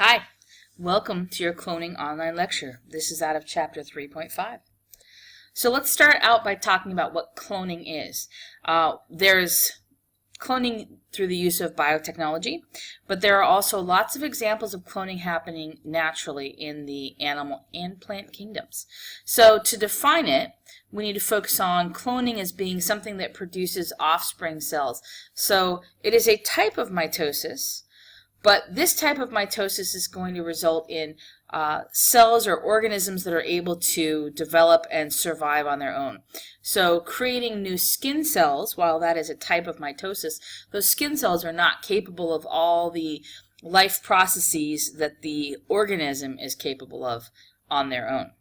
Hi, welcome to your cloning online lecture. This is out of chapter 3.5. So let's start out by talking about what cloning is. There's cloning through the use of biotechnology, but there are also lots of examples of cloning happening naturally in the animal and plant kingdoms. So to define it, we need to focus on cloning as being something that produces offspring cells. So it is a type of mitosis, but this type of mitosis is going to result in cells or organisms that are able to develop and survive on their own. So creating new skin cells, while that is a type of mitosis, those skin cells are not capable of all the life processes that the organism is capable of on their own.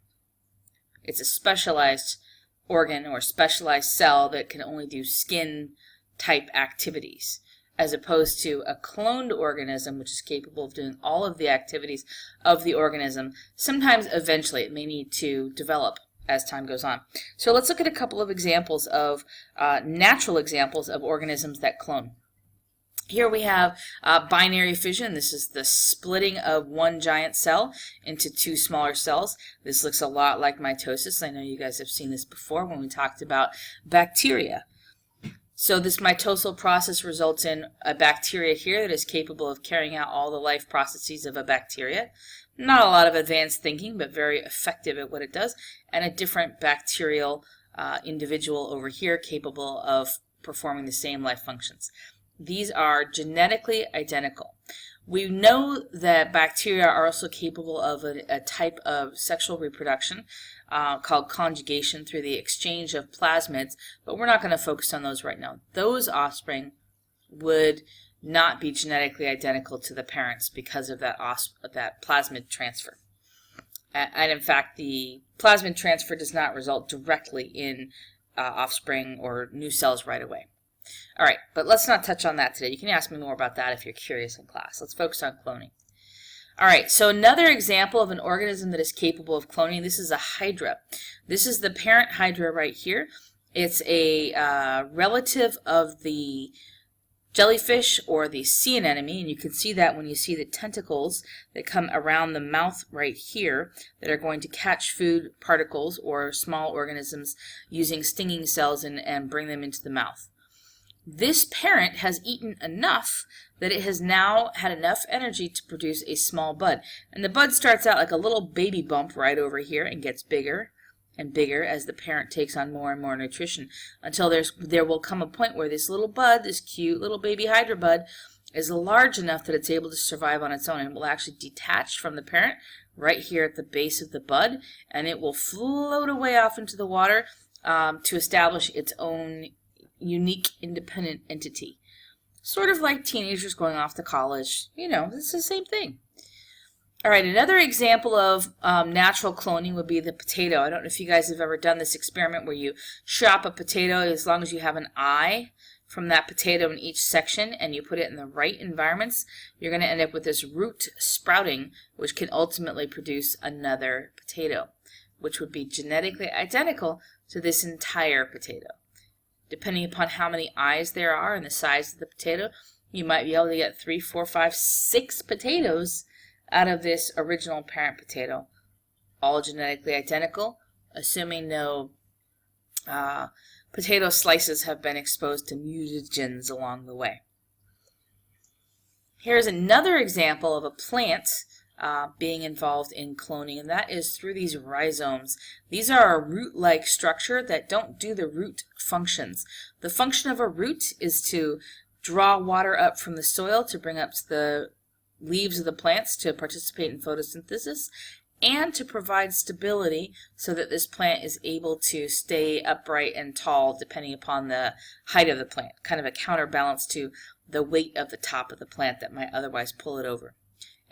It's a specialized organ or specialized cell that can only do skin type activities, as opposed to a cloned organism, which is capable of doing all of the activities of the organism. Sometimes, eventually, it may need to develop as time goes on. So let's look at a couple of examples of natural examples of organisms that clone. Here we have binary fission. This is the splitting of one giant cell into two smaller cells. This looks a lot like mitosis. I know you guys have seen this before when we talked about bacteria. So this mitosal process results in a bacteria here that is capable of carrying out all the life processes of a bacteria. Not a lot of advanced thinking, but very effective at what it does. And a different bacterial individual over here capable of performing the same life functions. These are genetically identical. We know that bacteria are also capable of a type of sexual reproduction called conjugation through the exchange of plasmids, but we're not going to focus on those right now. Those offspring would not be genetically identical to the parents because of that plasmid transfer. And in fact, the plasmid transfer does not result directly in offspring or new cells right away. All right, but let's not touch on that today. You can ask me more about that if you're curious in class. Let's focus on cloning. All right, so another example of an organism that is capable of cloning, this is a hydra. This is the parent hydra right here. It's a relative of the jellyfish or the sea anemone, and you can see that when you see the tentacles that come around the mouth right here that are going to catch food particles or small organisms using stinging cells and bring them into the mouth. This parent has eaten enough that it has now had enough energy to produce a small bud. And the bud starts out like a little baby bump right over here and gets bigger and bigger as the parent takes on more and more nutrition until there will come a point where this little bud, this cute little baby hydra bud, is large enough that it's able to survive on its own and will actually detach from the parent right here at the base of the bud, and it will float away off into the water to establish its own unique independent entity. Sort of like teenagers going off to college. You know, it's the same thing. All right, another example of natural cloning would be the potato. I don't know if you guys have ever done this experiment where you chop a potato as long as you have an eye from that potato in each section and you put it in the right environments, you're going to end up with this root sprouting, which can ultimately produce another potato, which would be genetically identical to this entire potato. Depending upon how many eyes there are and the size of the potato, you might be able to get 3, 4, 5, 6 potatoes out of this original parent potato, all genetically identical, assuming no potato slices have been exposed to mutagens along the way. Here's another example of a plant being involved in cloning, and that is through these rhizomes. These are a root-like structure that don't do the root functions. The function of a root is to draw water up from the soil to bring up the leaves of the plants to participate in photosynthesis and to provide stability so that this plant is able to stay upright and tall depending upon the height of the plant, kind of a counterbalance to the weight of the top of the plant that might otherwise pull it over.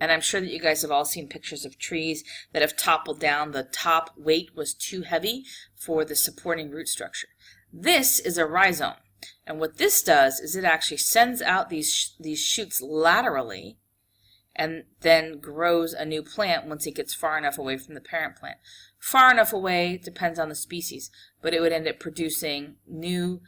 And I'm sure that you guys have all seen pictures of trees that have toppled down. The top weight was too heavy for the supporting root structure. This is a rhizome. And what this does is it actually sends out these shoots laterally and then grows a new plant once it gets far enough away from the parent plant. Far enough away depends on the species, but it would end up producing new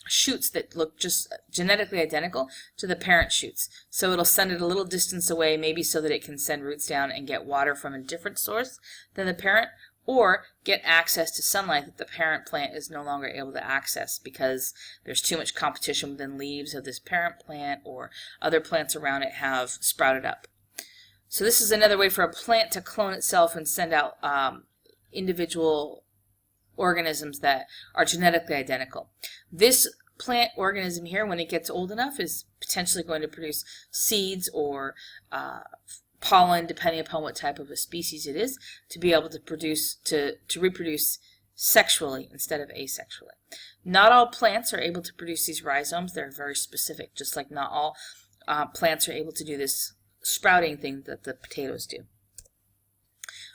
shoots that look just genetically identical to the parent shoots. So it'll send it a little distance away, maybe so that it can send roots down and get water from a different source than the parent, or get access to sunlight that the parent plant is no longer able to access because there's too much competition within leaves of this parent plant, or other plants around it have sprouted up. So this is another way for a plant to clone itself and send out individual organisms that are genetically identical. This plant organism here, when it gets old enough, is potentially going to produce seeds or pollen, depending upon what type of a species it is, to be able to produce to reproduce sexually instead of asexually. Not all plants are able to produce these rhizomes. They're very specific, just like not all plants are able to do this sprouting thing that the potatoes do.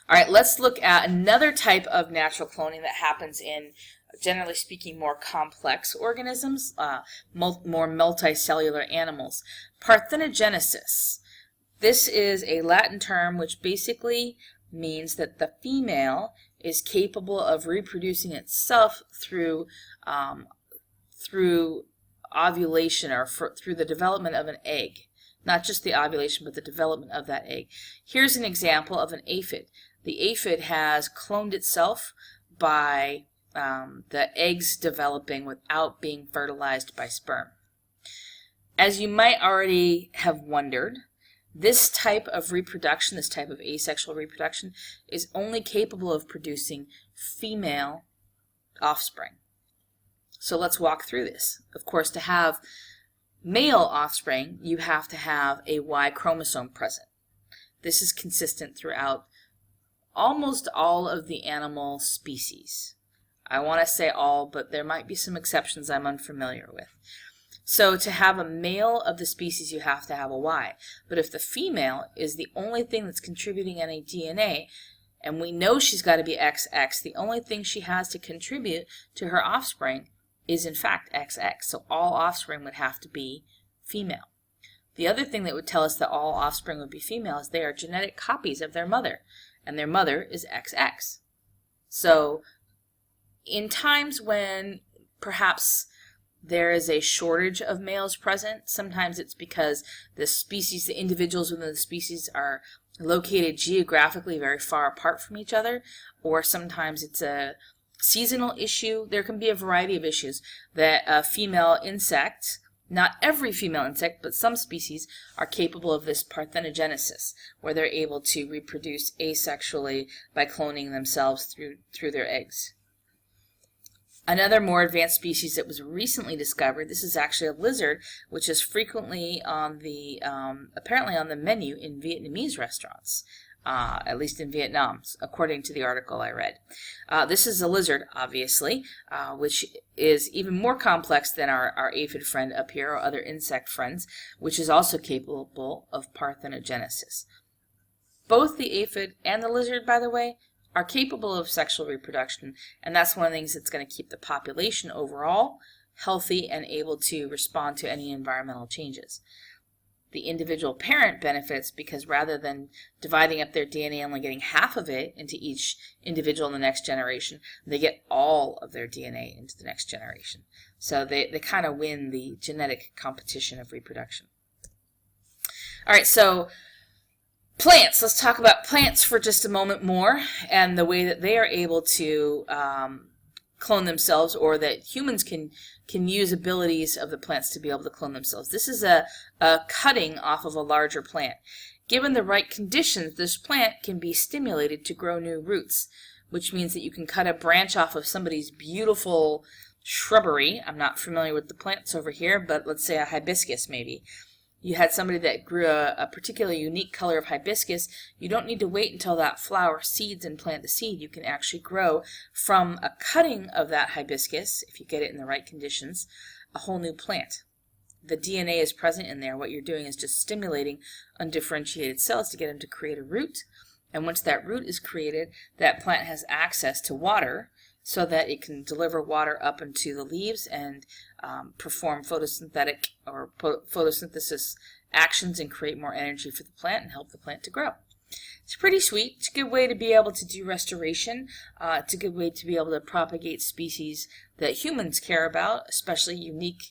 All right, let's look at another type of natural cloning that happens in, generally speaking, more complex organisms, more multicellular animals. Parthenogenesis. This is a Latin term which basically means that the female is capable of reproducing itself through ovulation, or through the development of an egg. Not just the ovulation, but the development of that egg. Here's an example of an aphid. The aphid has cloned itself by the eggs developing without being fertilized by sperm. As you might already have wondered, this type of reproduction, this type of asexual reproduction, is only capable of producing female offspring. So let's walk through this. Of course, to have male offspring, you have to have a Y chromosome present. This is consistent throughout almost all of the animal species. I want to say all, but there might be some exceptions I'm unfamiliar with. So to have a male of the species, you have to have a Y. But if the female is the only thing that's contributing any DNA, and we know she's got to be XX, the only thing she has to contribute to her offspring is in fact XX. So all offspring would have to be female. The other thing that would tell us that all offspring would be female is they are genetic copies of their mother, and their mother is XX. So in times when perhaps there is a shortage of males present, sometimes it's because the species, the individuals within the species are located geographically very far apart from each other, or sometimes it's a seasonal issue. There can be a variety of issues that a female insect, not every female insect, but some species are capable of this parthenogenesis, where they're able to reproduce asexually by cloning themselves through their eggs. Another more advanced species that was recently discovered, this is actually a lizard, which is frequently on the, apparently on the menu in Vietnamese restaurants. At least in Vietnam, according to the article I read. This is a lizard, obviously, which is even more complex than our aphid friend up here, or other insect friends, which is also capable of parthenogenesis. Both the aphid and the lizard, by the way, are capable of sexual reproduction, and that's one of the things that's going to keep the population overall healthy and able to respond to any environmental changes. The individual parent benefits because rather than dividing up their DNA and only getting half of it into each individual in the next generation, they get all of their DNA into the next generation. So they kind of win the genetic competition of reproduction. All right, so plants. Let's talk about plants for just a moment more, and the way that they are able to clone themselves, or that humans can use abilities of the plants to be able to clone themselves. This is a cutting off of a larger plant. Given the right conditions, this plant can be stimulated to grow new roots, which means that you can cut a branch off of somebody's beautiful shrubbery. I'm not familiar with the plants over here, but let's say a hibiscus maybe. You had somebody that grew a particularly unique color of hibiscus. You don't need to wait until that flower seeds and plant the seed. You can actually grow from a cutting of that hibiscus, if you get it in the right conditions, a whole new plant. The DNA is present in there. What you're doing is just stimulating undifferentiated cells to get them to create a root. And once that root is created, that plant has access to water so that it can deliver water up into the leaves and perform photosynthetic or photosynthesis actions and create more energy for the plant and help the plant to grow. It's pretty sweet. It's a good way to be able to do restoration. It's a good way to be able to propagate species that humans care about, especially unique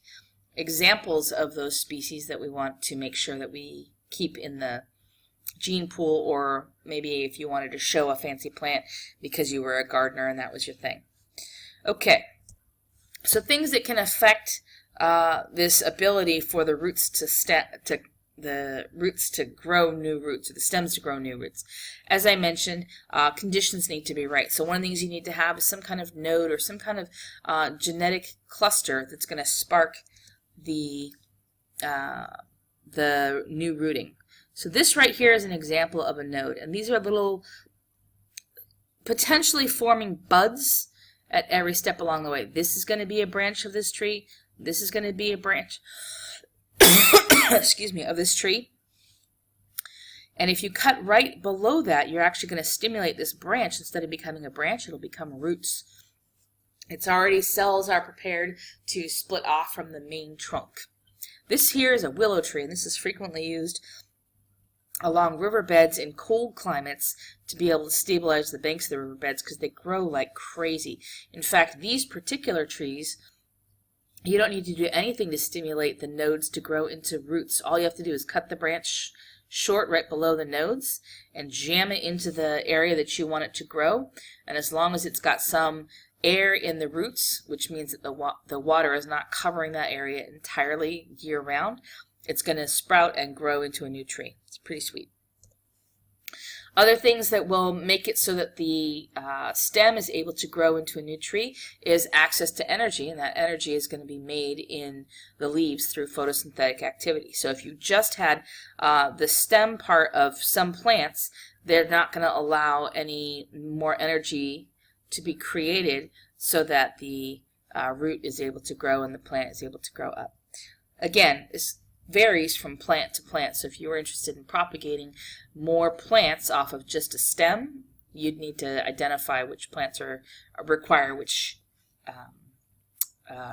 examples of those species that we want to make sure that we keep in the gene pool, or maybe if you wanted to show a fancy plant because you were a gardener and that was your thing. Okay, so things that can affect this ability for the roots to grow new roots, or the stems to grow new roots. As I mentioned, conditions need to be right. So one of the things you need to have is some kind of node or some kind of genetic cluster that's going to spark the new rooting. So this right here is an example of a node, and these are little potentially forming buds at every step along the way. This is going to be a branch of this tree. This is going to be a branch excuse me, of this tree. And if you cut right below that, you're actually going to stimulate this branch. Instead of becoming a branch, it'll become roots. It's already, cells are prepared to split off from the main trunk. This here is a willow tree, and this is frequently used along riverbeds in cold climates to be able to stabilize the banks of the riverbeds because they grow like crazy. In fact, these particular trees, you don't need to do anything to stimulate the nodes to grow into roots. All you have to do is cut the branch short right below the nodes and jam it into the area that you want it to grow. And as long as it's got some air in the roots, which means that the water is not covering that area entirely year-round, it's going to sprout and grow into a new tree. It's pretty sweet. Other things that will make it so that the stem is able to grow into a new tree is access to energy, and that energy is going to be made in the leaves through photosynthetic activity. So if you just had the stem part of some plants, they're not going to allow any more energy to be created so that the root is able to grow and the plant is able to grow up. Again, this varies from plant to plant. So if you were interested in propagating more plants off of just a stem, you'd need to identify which plants require which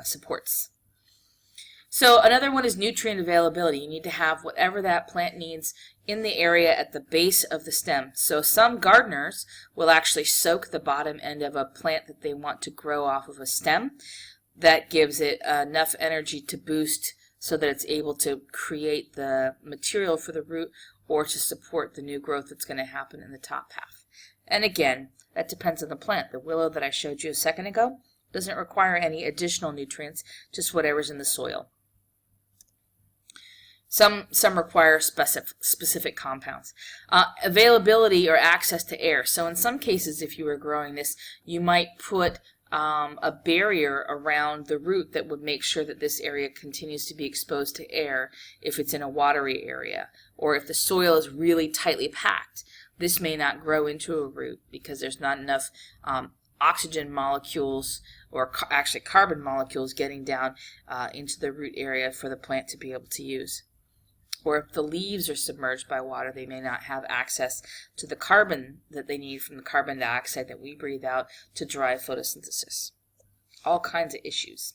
supports. So another one is nutrient availability. You need to have whatever that plant needs in the area at the base of the stem. So some gardeners will actually soak the bottom end of a plant that they want to grow off of a stem. That gives it enough energy to boost so that it's able to create the material for the root or to support the new growth that's going to happen in the top half. And again, that depends on the plant. The willow that I showed you a second ago doesn't require any additional nutrients, just whatever's in the soil. Some require specific compounds. Availability or access to air. So in some cases, if you were growing this, you might put a barrier around the root that would make sure that this area continues to be exposed to air if it's in a watery area, or if the soil is really tightly packed. This may not grow into a root because there's not enough oxygen molecules, or actually carbon molecules, getting down into the root area for the plant to be able to use. Or if the leaves are submerged by water, they may not have access to the carbon that they need from the carbon dioxide that we breathe out to drive photosynthesis. All kinds of issues.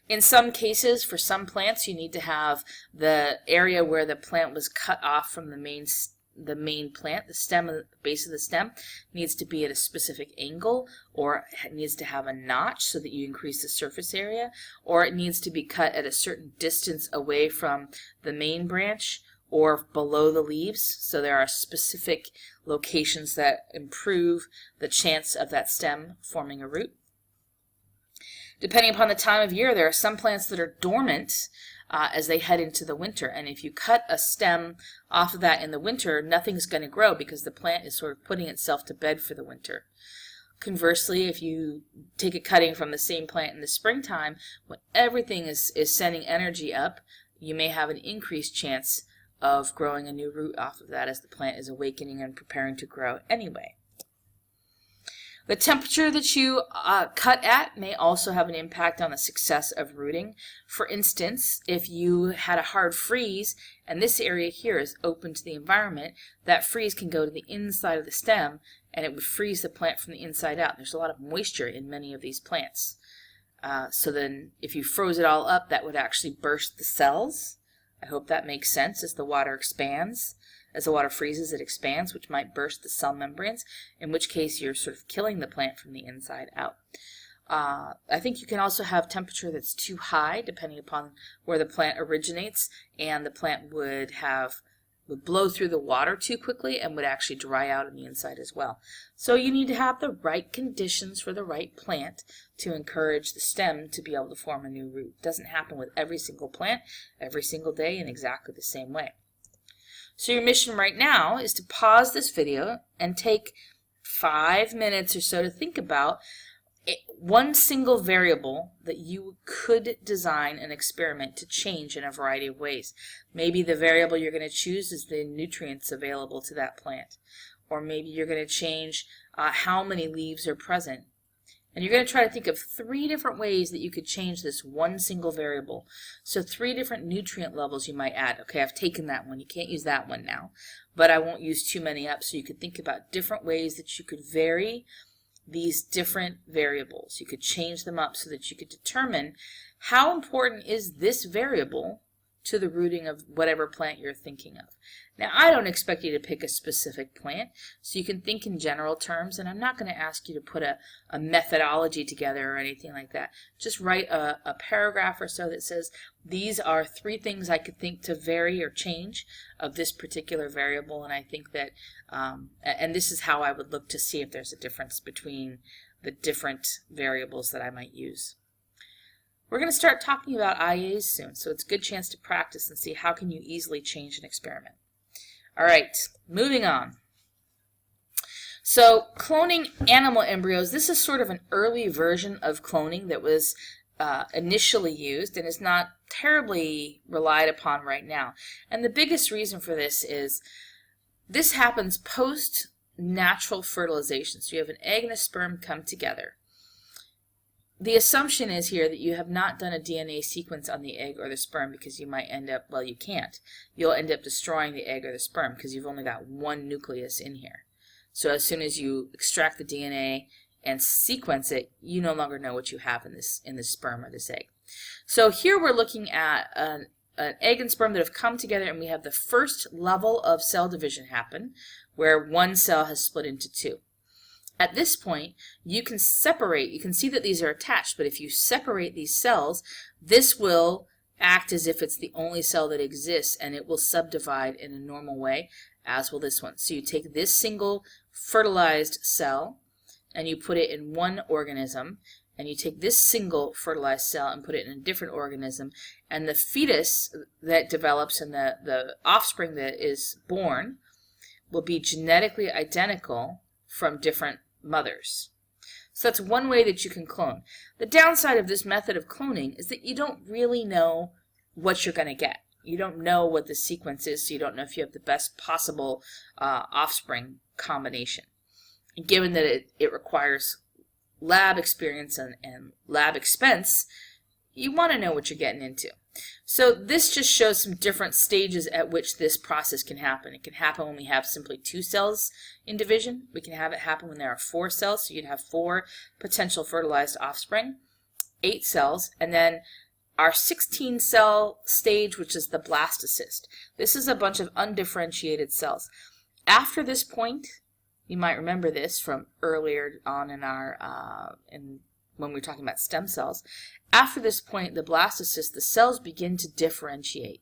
In some cases, for some plants, you need to have the area where the plant was cut off from the main plant, the stem, the base of the stem, needs to be at a specific angle, or it needs to have a notch so that you increase the surface area, or it needs to be cut at a certain distance away from the main branch or below the leaves. So there are specific locations that improve the chance of that stem forming a root. Depending upon the time of year, there are some plants that are dormant as they head into the winter. And if you cut a stem off of that in the winter, nothing's going to grow because the plant is sort of putting itself to bed for the winter. Conversely, if you take a cutting from the same plant in the springtime, when everything is sending energy up, you may have an increased chance of growing a new root off of that as the plant is awakening and preparing to grow anyway. The temperature that you cut at may also have an impact on the success of rooting. For instance, if you had a hard freeze and this area here is open to the environment, that freeze can go to the inside of the stem and it would freeze the plant from the inside out. There's a lot of moisture in many of these plants. So then if you froze it all up, that would actually burst the cells. I hope that makes sense as the water expands As the water freezes, it expands, which might burst the cell membranes, in which case you're sort of killing the plant from the inside out. I think you can also have temperature that's too high, depending upon where the plant originates, and the plant would blow through the water too quickly and would actually dry out on the inside as well. So you need to have the right conditions for the right plant to encourage the stem to be able to form a new root. It doesn't happen with every single plant, every single day in exactly the same way. So your mission right now is to pause this video and take 5 minutes or so to think about one single variable that you could design an experiment to change in a variety of ways. Maybe the variable you're going to choose is the nutrients available to that plant. Or maybe you're going to change how many leaves are present. And you're going to try to think of 3 different ways that you could change this one single variable. So 3 different nutrient levels you might add. Okay, I've taken that one. You can't use that one now. But I won't use too many up. So you could think about different ways that you could vary these different variables. You could change them up so that you could determine how important is this variable to the rooting of whatever plant you're thinking of. Now, I don't expect you to pick a specific plant, so you can think in general terms, and I'm not going to ask you to put a methodology together or anything like that. Just write a paragraph or so that says, these are 3 things I could think to vary or change of this particular variable, and I think that, and this is how I would look to see if there's a difference between the different variables that I might use. We're going to start talking about IAs soon, so it's a good chance to practice and see how can you easily change an experiment. All right, moving on. So cloning animal embryos, this is sort of an early version of cloning that was initially used and is not terribly relied upon right now. And the biggest reason for this is this happens post natural fertilization. So you have an egg and a sperm come together. The assumption is here that you have not done a DNA sequence on the egg or the sperm because you might end up, well, you can't. You'll end up destroying the egg or the sperm because you've only got one nucleus in here. So as soon as you extract the DNA and sequence it, you no longer know what you have in this sperm or this egg. So here we're looking at an egg and sperm that have come together, and we have the first level of cell division happen where one cell has split into 2. At this point, you can separate, you can see that these are attached, but if you separate these cells, this will act as if it's the only cell that exists, and it will subdivide in a normal way, as will this one. So you take this single fertilized cell, and you put it in one organism, and you take this single fertilized cell and put it in a different organism, and the fetus that develops and the offspring that is born will be genetically identical from different mothers. So that's one way that you can clone. The downside of this method of cloning is that you don't really know what you're going to get. You don't know what the sequence is, so you don't know if you have the best possible offspring combination. And given that it requires lab experience and lab expense, you want to know what you're getting into. So this just shows some different stages at which this process can happen. It can happen when we have simply 2 cells in division. We can have it happen when there are 4 cells, so you'd have 4 potential fertilized offspring, 8 cells, and then our 16-cell stage, which is the blastocyst. This is a bunch of undifferentiated cells. After this point, you might remember this from earlier on in our when we were talking about stem cells. After this point, the blastocyst, the cells begin to differentiate.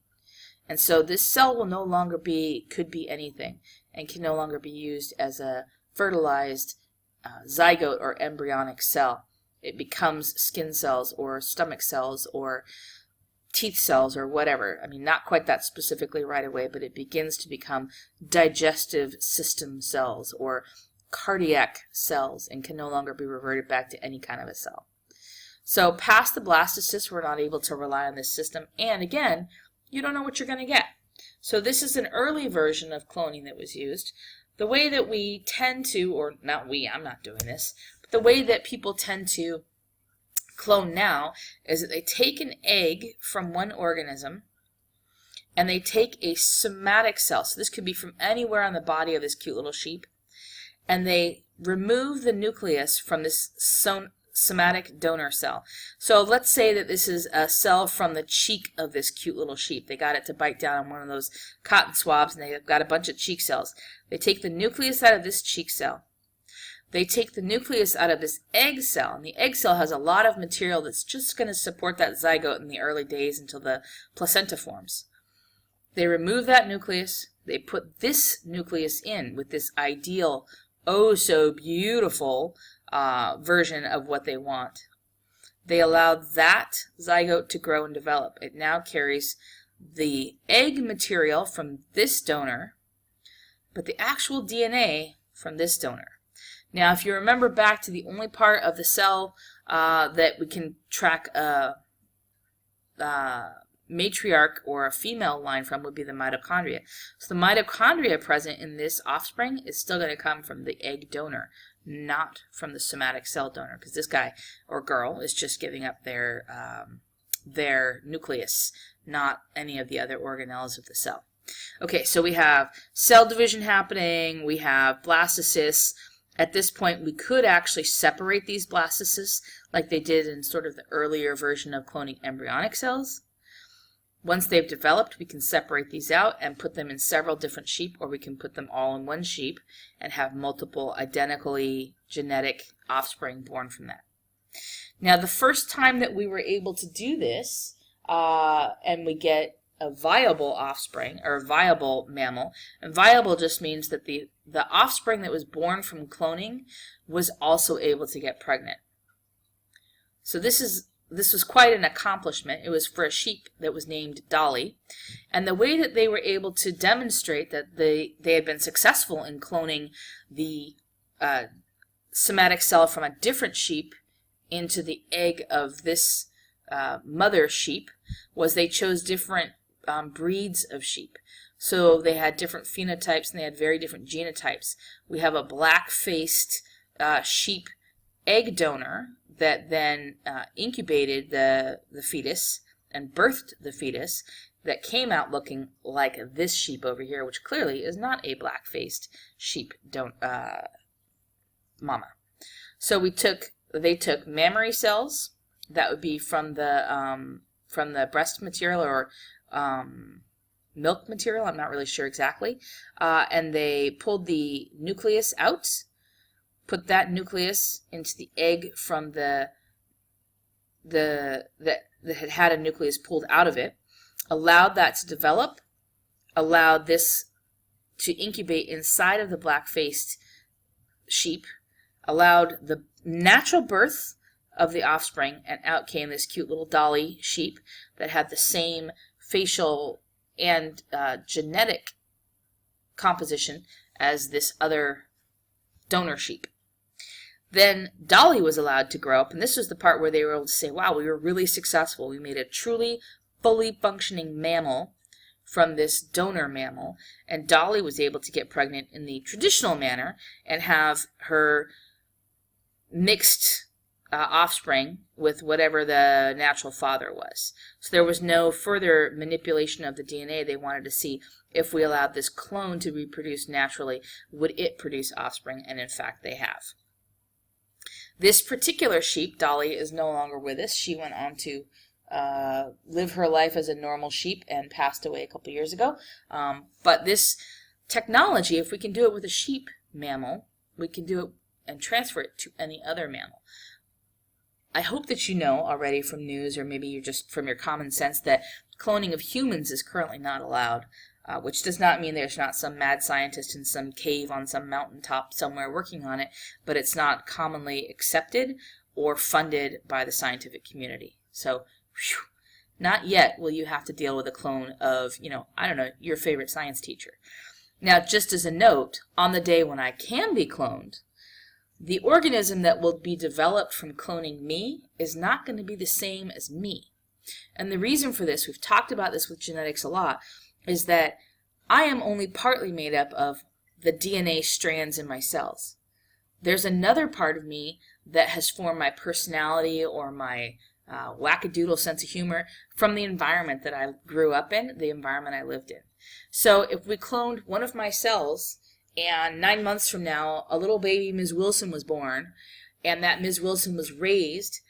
And so this cell will no longer could be anything, and can no longer be used as a fertilized zygote or embryonic cell. It becomes skin cells or stomach cells or teeth cells or whatever. I mean, not quite that specifically right away, but it begins to become digestive system cells or cardiac cells and can no longer be reverted back to any kind of a cell. So past the blastocyst, we're not able to rely on this system, and again, you don't know what you're going to get. So this is an early version of cloning that was used. The way that we tend to, or not we, I'm not doing this, but the way that people tend to clone now is that they take an egg from one organism and they take a somatic cell. So this could be from anywhere on the body of this cute little sheep, and they remove the nucleus from this somatic donor cell. So let's say that this is a cell from the cheek of this cute little sheep. They got it to bite down on one of those cotton swabs, and they've got a bunch of cheek cells. They take the nucleus out of this cheek cell. They take the nucleus out of this egg cell, and the egg cell has a lot of material that's just going to support that zygote in the early days until the placenta forms. They remove that nucleus. They put this nucleus in with this ideal, oh so beautiful version of what they want. They allow that zygote to grow and develop. It now carries the egg material from this donor, but the actual DNA from this donor. Now, if you remember back to the only part of the cell that we can track a matriarch or a female line from would be the mitochondria. So the mitochondria present in this offspring is still going to come from the egg donor, not from the somatic cell donor, because this guy or girl is just giving up their nucleus, not any of the other organelles of the cell. Okay, so we have cell division happening, we have blastocysts. At this point, we could actually separate these blastocysts like they did in sort of the earlier version of cloning embryonic cells. Once they've developed, we can separate these out and put them in several different sheep, or we can put them all in one sheep and have multiple identically genetic offspring born from that. Now, the first time that we were able to do this, and we get a viable offspring, or a viable mammal, and viable just means that the offspring that was born from cloning was also able to get pregnant. So this was quite an accomplishment. It was for a sheep that was named Dolly. And the way that they were able to demonstrate that they had been successful in cloning the somatic cell from a different sheep into the egg of this mother sheep was they chose different breeds of sheep. So they had different phenotypes and they had very different genotypes. We have a black-faced sheep egg donor that then incubated the fetus and birthed the fetus that came out looking like this sheep over here, which clearly is not a black-faced sheep mama. So they took mammary cells that would be from the breast material or milk material, I'm not really sure exactly, and they pulled the nucleus out, put that nucleus into the egg from that had a nucleus pulled out of it, allowed that to develop, allowed this to incubate inside of the black-faced sheep, allowed the natural birth of the offspring, and out came this cute little Dolly sheep that had the same facial and genetic composition as this other donor sheep. Then Dolly was allowed to grow up, and this was the part where they were able to say, wow, we were really successful. We made a truly fully functioning mammal from this donor mammal, and Dolly was able to get pregnant in the traditional manner and have her mixed offspring with whatever the natural father was. So there was no further manipulation of the DNA. They wanted to see if we allowed this clone to reproduce naturally, would it produce offspring? And in fact, they have. This particular sheep, Dolly, is no longer with us. She went on to live her life as a normal sheep and passed away a couple years ago. But this technology, if we can do it with a sheep mammal, we can do it and transfer it to any other mammal. I hope that you know already from news, or maybe you're just from your common sense, that cloning of humans is currently not allowed, which does not mean there's not some mad scientist in some cave on some mountaintop somewhere working on it, but it's not commonly accepted or funded by the scientific community. So, whew, not yet will you have to deal with a clone of, I don't know, your favorite science teacher. Now, just as a note, on the day when I can be cloned, the organism that will be developed from cloning me is not going to be the same as me. And the reason for this, we've talked about this with genetics a lot, is that I am only partly made up of the DNA strands in my cells. There's another part of me that has formed my personality or my wackadoodle sense of humor from the environment that I grew up in, the environment I lived in. So if we cloned one of my cells, and 9 months from now, a little baby Ms. Wilson was born, and that Ms. Wilson was raised,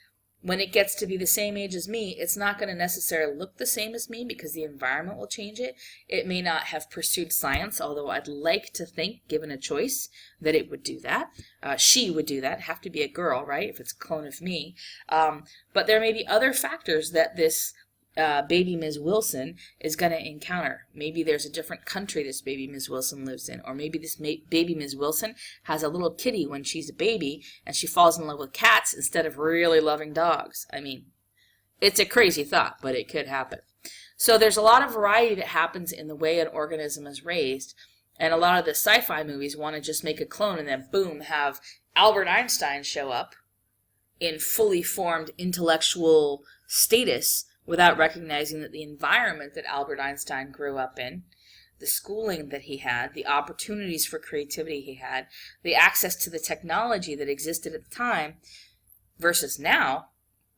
when it gets to be the same age as me, it's not going to necessarily look the same as me because the environment will change it. It may not have pursued science, although I'd like to think, given a choice, that it would do that. She would do that. Have to be a girl, right, if it's a clone of me. But there may be other factors that this baby Ms. Wilson is going to encounter. Maybe there's a different country this baby Ms. Wilson lives in, or maybe this baby Ms. Wilson has a little kitty when she's a baby and she falls in love with cats instead of really loving dogs. I mean, it's a crazy thought, but it could happen. So there's a lot of variety that happens in the way an organism is raised, and a lot of the sci-fi movies want to just make a clone and then boom, have Albert Einstein show up in fully formed intellectual status without recognizing that the environment that Albert Einstein grew up in, the schooling that he had, the opportunities for creativity he had, the access to the technology that existed at the time versus now,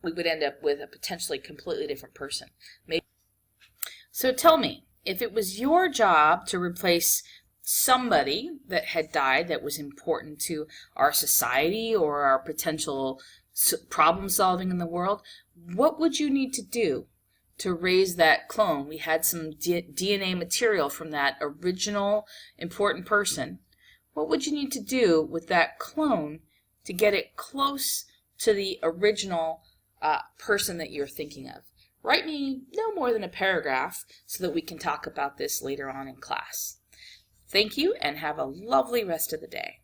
we would end up with a potentially completely different person. So tell me, if it was your job to replace somebody that had died that was important to our society or our potential problem solving in the world, what would you need to do to raise that clone? We had some DNA material from that original important person. What would you need to do with that clone to get it close to the original person that you're thinking of? Write me no more than a paragraph so that we can talk about this later on in class. Thank you and have a lovely rest of the day.